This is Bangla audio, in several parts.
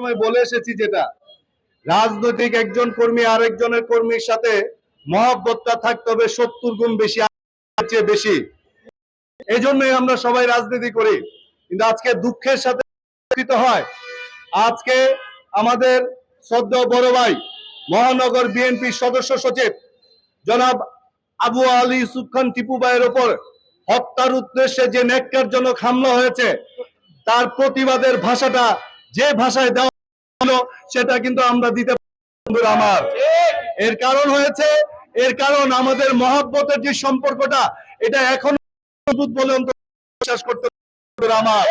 সময় বলে এসেছি, যেটা রাজনৈতিক একজন কর্মী আরেকজনের কর্মীর সাথে মহব্বতটা থাকতে হবে 70 গুণ বেশি, চেয়ে বেশি। এই জন্যই আমরা সবাই রাজনীতি করি। কিন্তু আজকে দুঃখের সাথে হয়, আজকে আমাদের শ্রদ্ধেয় বড় ভাই মহানগর বিএনপির সদস্য সচিব জনাব আবু আলী ইউসুফ খান টিপু ভাইয়ের উপর হত্যার উদ্দেশ্যে যে ন্যাক্কারজনক হামলা হয়েছে, তার প্রতিবাদের ভাষাটা যে ভাষায় দেওয়া হলো সেটা কিন্তু আমরা দিতে পারি আমার। এর কারণ হয়েছে, এর কারণ আমাদের মহব্বতের যে সম্পর্কটা, এটা এখন বলে বিশ্বাস করতে আমার।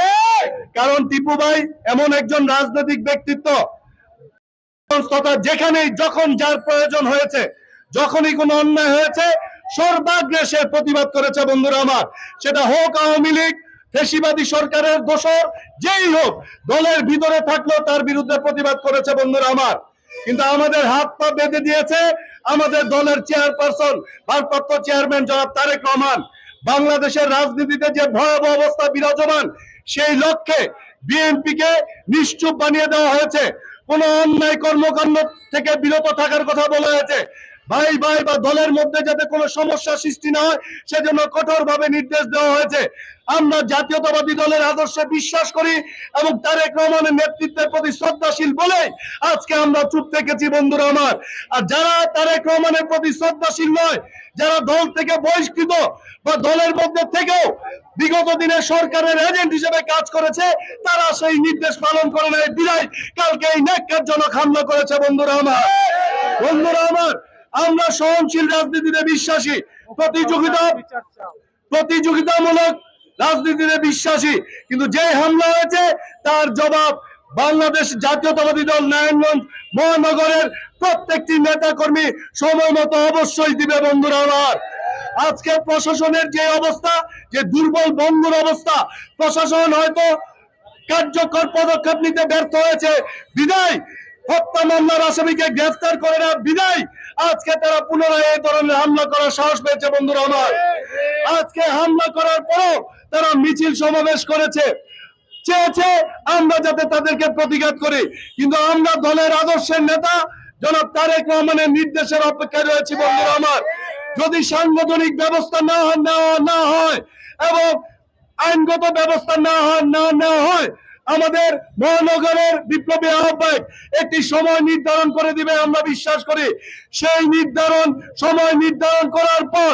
কারণ টিপু ভাই এমন একজন রাজনৈতিক ব্যক্তিত্ব, যেখানেই যখন যার প্রয়োজন হয়েছে, যখনই কোনো অন্যায় হয়েছে, সর্বাগ্রে সে প্রতিবাদ করেছে বন্ধুরা আমার। সেটা হোক আওয়ামী লীগ, ফ্যাসিবাদী সরকারের দোসর যেই হোক, দলের ভিতরে থাকলেও তার বিরুদ্ধে প্রতিবাদ করেছে বন্ধুরা আমার। কিন্তু আমাদের হাত পা বেঁধে দিয়েছে আমাদের দলের চেয়ারপারসন, ভারপ্রাপ্ত চেয়ারম্যান জনাব তারেক রহমান। বাংলাদেশের রাজনীতিতে যে ভয়াবহ অবস্থা বিরাজমান, সেই লক্ষ্যে বিএনপিকে নিশ্চুপ বানিয়ে দেওয়া হয়েছে। কোন অন্যায় কর্মকাণ্ড থেকে বিরত থাকার কথা বলা হয়েছে। ভাই ভাই বা দলের মধ্যে যাতে কোনো সমস্যা সৃষ্টি না হয়, সেজন্য কঠোরভাবে নির্দেশ দেওয়া হয়েছে। আমরা জাতীয়তাবাদী দলের আদর্শে বিশ্বাস করি এবং তারেক রহমানের নেতৃত্বের প্রতি শ্রদ্ধাশীল বলে আজকে আমরা চুপ থেকেছি বন্ধুরা আমার। আর যারা তারেক রহমানের প্রতি শ্রদ্ধাশীল নয়, যারা দল থেকে বহিষ্কৃত বা দলের মধ্যে থেকেও বিগত দিনে সরকারের এজেন্ট হিসেবে কাজ করেছে, তারা সেই নির্দেশ পালন করে নাই বিদায় কালকে এই ন্যাক্কারজনক হামলা করেছে বন্ধুরা আমার। বন্ধুরা আমার, আমরা সহনশীল রাজনীতিতে বিশ্বাসী, প্রতিযোগিতামূলক রাজনীতিতে বিশ্বাসী। কিন্তু যে হামলা হয়েছে তার জবাব বাংলাদেশ জাতীয়তাবাদী দল নারায়ণগঞ্জ মহানগরের প্রত্যেকটি নেতা কর্মী সময় মতো অবশ্যই দিবে বন্ধুরা আমার। আজকে প্রশাসনের যে অবস্থা, যে দুর্বল বন্ধুর অবস্থা, প্রশাসন হয়তো কার্যকর পদক্ষেপ নিতে ব্যর্থ হয়েছে বিদায়, হত্যা মামলার আসামিকে গ্রেফতার করে না বিদায় আজকে তারা পুনরায় এই ধরনের হামলা করার সাহস পেয়েছে বন্ধুরা আমার। আজকে হামলা করার পরও তারা মিছিল সমাবেশ করেছে, চেয়েছে আমরা যাতে তাদেরকে প্রতিঘাত করি। কিন্তু আমরা দলের আদর্শের নেতা জনাব তারেক রহমানের নির্দেশের অপেক্ষায় রয়েছি বন্ধুরা আমার। যদি সাংগঠনিক ব্যবস্থা না হয় এবং আইনগত ব্যবস্থা না নেওয়া হয়, আমাদের মহানগরের বিপ্লবী আহ্বায়ক একটি সময় নির্ধারণ করে দিবে আমরা বিশ্বাস করি। সেই সময় নির্ধারণ করার পর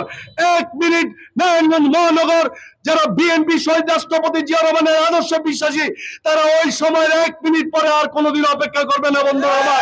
1 মিনিট নারায়ণগঞ্জ মহানগর যারা বিএনপি শহীদ রাষ্ট্রপতি জিয়া রহমানের আদর্শে বিশ্বাসী, তারা ওই সময়ের 1 মিনিট পরে আর কোনোদিন অপেক্ষা করবে না বন্ধুরা আমার।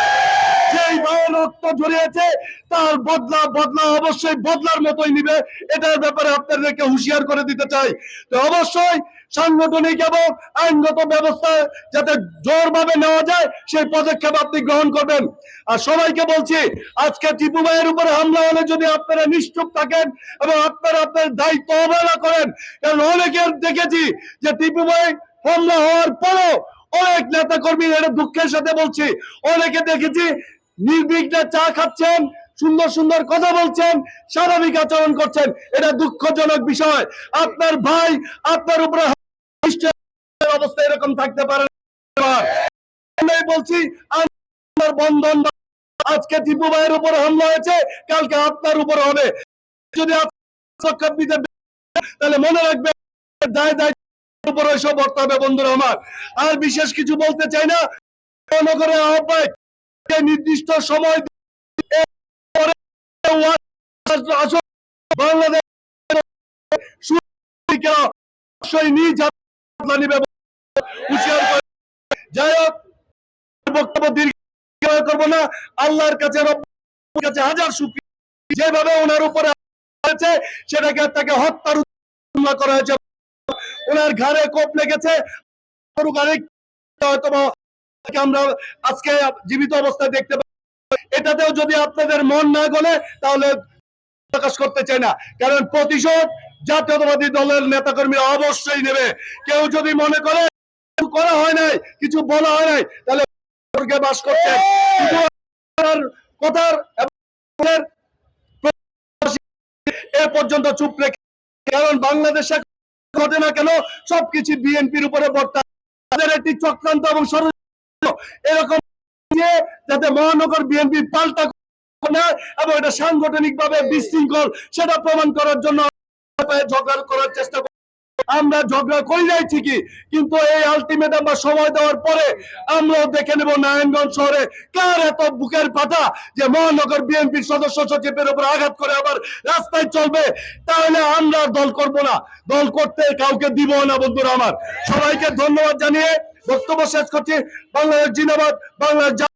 যেই ভাইয়ের রক্ত ঝরিয়েছে তার বদলা অবশ্যই বদলার মতোই নিবে, এটার ব্যাপারে আপনাদেরকে হুঁশিয়ার করে দিতে চাই। তো অবশ্যই সাংগঠনিক এবং আইনগত ব্যবস্থা যাতে জোরভাবে নেওয়া যায় সেই পদক্ষেপ আপনি গ্রহণ করবেন। আর সবাইকে বলছি, আজকে টিপু ভাইয়ের উপরে হামলা হলে যদি আপনারা নিশ্চুপ থাকেন এবং আপনারা আপনার দায়িত্ব অবহেলা করেন, কারণ অনেকের দেখেছি যে টিপু ভাই হামলা হওয়ার পরও অনেক নেতা কর্মী, এটা দুঃখের সাথে বলছি, অনেকে দেখেছি নির্বিঘ্নে চা খাচ্ছেন, সুন্দর সুন্দর কথা বলছেন, স্বাভাবিক আচরণ করছেন। এটা দুঃখজনক বিষয়। আপনার ভাই আপনার উপরে অবস্থা এরকম থাকতে পারে না। বলছি বন্ধন, আজকে টিপু ভাইয়ের উপরে হামলা হয়েছে, কালকে আপনার উপরে হবে। যদি তাহলে মনে রাখবে দায়িত্বের উপর এসব বর্তা হবে বন্ধুরা আমার। আর বিশেষ কিছু বলতে চাই না। মহানগরের আহ্বায়ক নির্দিষ্ট সময় বাংলাদেশ যাই হোক, বক্তব্য দীর্ঘ করব না। আল্লাহর কাছে হাজার শুকরিয়া, যেভাবে ওনার উপরে হয়েছে সেটাকে তাকে হত্যার মামলা করা হয়েছে, ওনার ঘাড়ে কোপ লেগেছে, হয়তো আমরা আজকে জীবিত অবস্থায় দেখতে পাই। এটাতেও যদি আপনাদের মন না গলে তাহলে প্রকাশ করতে চাই না, কারণ প্রতিশোধ জাতীয়তাবাদী দলের নেতাকর্মীরা অবশ্যই নেবে। কেউ যদি মনে করে করা হয় নাই, কিছু বলা হয় নাই, তাহলে বাস করছে কথার এ পর্যন্ত চুপ রেখে, কারণ বাংলাদেশে ঘটে না কেন সবকিছু বিএনপির উপরে বর্তা। তাদের একটি চক্রান্ত এবং এরকম যাতে মহানগর বিএনপি পাল্টা না এবং এটা সাংগঠনিক ভাবে বিশৃঙ্খল সেটা প্রমাণ করার জন্য ঝগড়া করার চেষ্টা। আমরা ঝগড়া করি নাই ঠিকই, কিন্তু এই আলটিমেটাম বা সময় দেওয়ার পরে আমরাও দেখে নেব নারায়ণগঞ্জ শহরে কার এত বুকের পাটা যে মহানগর বিএনপির সদস্য সচিবের উপর আঘাত করে আবার রাস্তায় চলবে। তাহলে আমরা দল করব না, দল করতে কাউকে দিব না। বন্ধুরা আমার, সবাইকে ধন্যবাদ জানিয়ে বক্তব্য শেষ করছি। বাংলাদেশ জিন্দাবাদ, বাংলাদেশ।